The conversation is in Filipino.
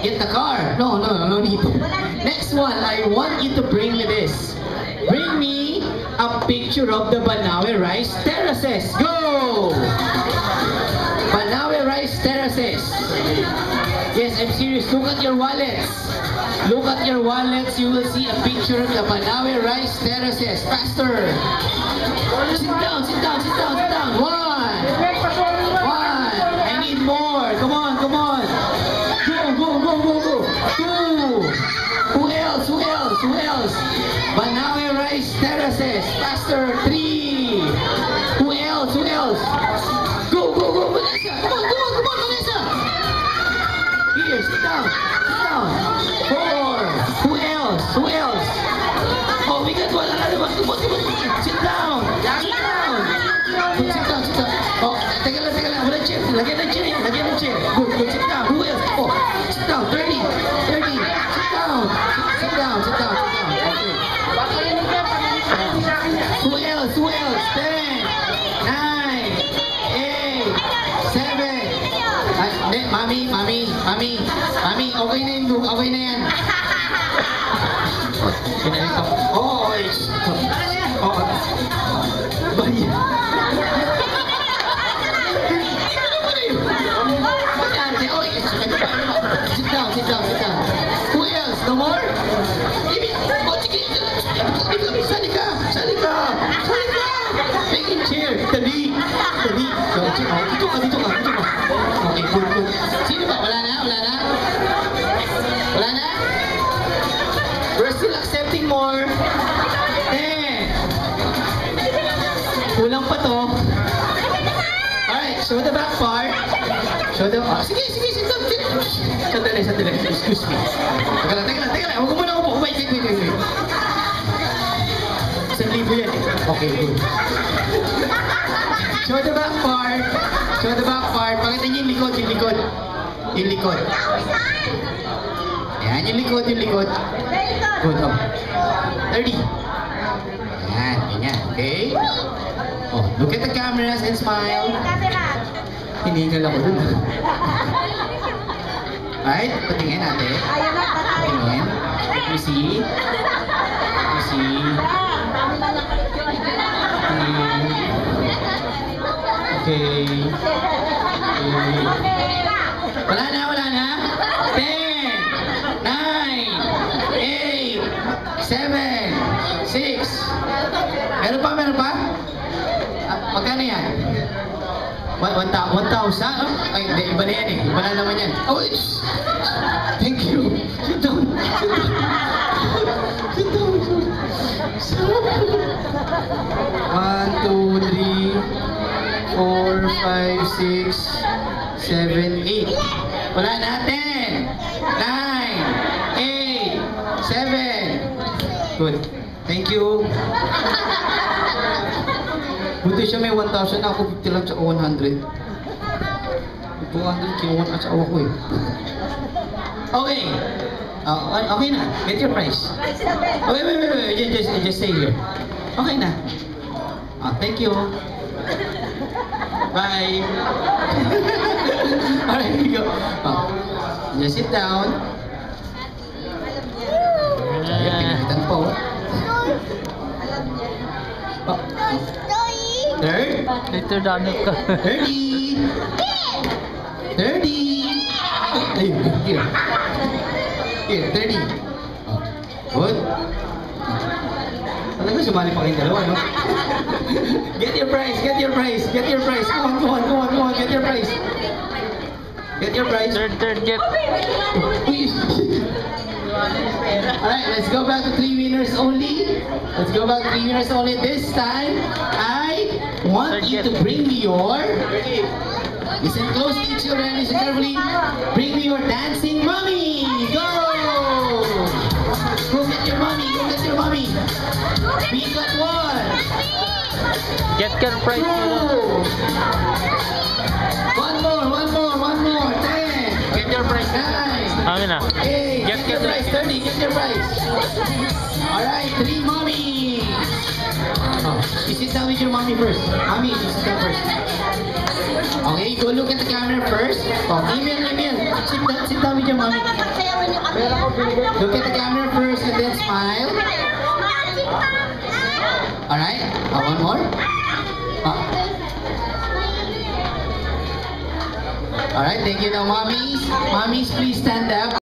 get the car. No need to. Next one, I want you to bring me this. Bring me a picture of the Banawe Rice Terraces. Go! Banawe Rice Terraces. Yes, I'm serious. Look at your wallets. Look at your wallets. You will see a picture of the Banawe Rice Terraces. Faster. Sit down, sit down, sit down, sit down. One. I need more. Come on, come on. Go. Two. Who else? Who else? Banawe Rice Terraces. Faster. Three. Who else? Go, Vanessa. Come on, Vanessa. Here, sit down. Four. Who else? Oh, we got one. Another one. Come on. Sit down. Sit down. Oh, teka lang. Wala chair. Lagyan ng chair. Good. Sit down. Who else? Oh, sit down. 30. Sit down. Okay. Who else? 10, 9, 8, 7. Mami. Okay na yan. Oh, Sit down. Who else? No more? Salika. Making chair. Dali. Dito ka. Okay, good. Sino ba? Wala na? We're still accepting more. 10. Kulang pa to. Alright, show the back part. Sige. Sandali. Excuse me. Teka lang. Huwag mo muna upo. Wait. 1,000 yan eh. Okay, good. Show the back part. Pakita niyo yung likod. Ayan, yung likod. Good. 30. Ayan, ganyan. Okay? Oh, look at the cameras and smile. Hiningal ako dun. Alright, patingin natin. Patingin. Let me see. Okay. Wala na. 10, 9, 8, 7, 6. Meron pa? Magkano yan? 1,000? Ay, hindi. Iba na yan eh. Iba na naman yan. Oh, thank you. Sit down. 1, 2, 3, 4, 5, 6, 7, 8. Wala na. 10, 9, 8, 7. Good. Thank you. Buti siya may 1,000 na ako 50 lang sa 100. 200 kinuha at sa awa ko eh. Okay. Okay na. Get your prize. Wait. Just stay here. Okay na. Thank you. Bye. Alright, here you go. Just sit down. Pinakitan po. Third. Later Donald ka. 30. Ayun, here. Here, 30. Good. Talaga sumali pa kayong dalawa, no? Get your prize. Come on. Get your prize. Third, get. Alright, let's go back to 3 winners only. This time, I want you to bring me your... Listen closely, children. Listen carefully. Bring me your dancing mommy. Go! Go get your mommy. We got 1. Get your prize. 2. One more. 10. Get your prize. 9. Amin na. 8. Get your prize. 30. Get your prize. Alright, 3 mommy. You sit down with your mommy first. Mommy, you sit down first. Okay, go look at the camera first. Email. Sit down with video, mommy. Look at the camera first and then smile. Alright, one more. Alright, thank you now, mommies. Mommies, please stand up.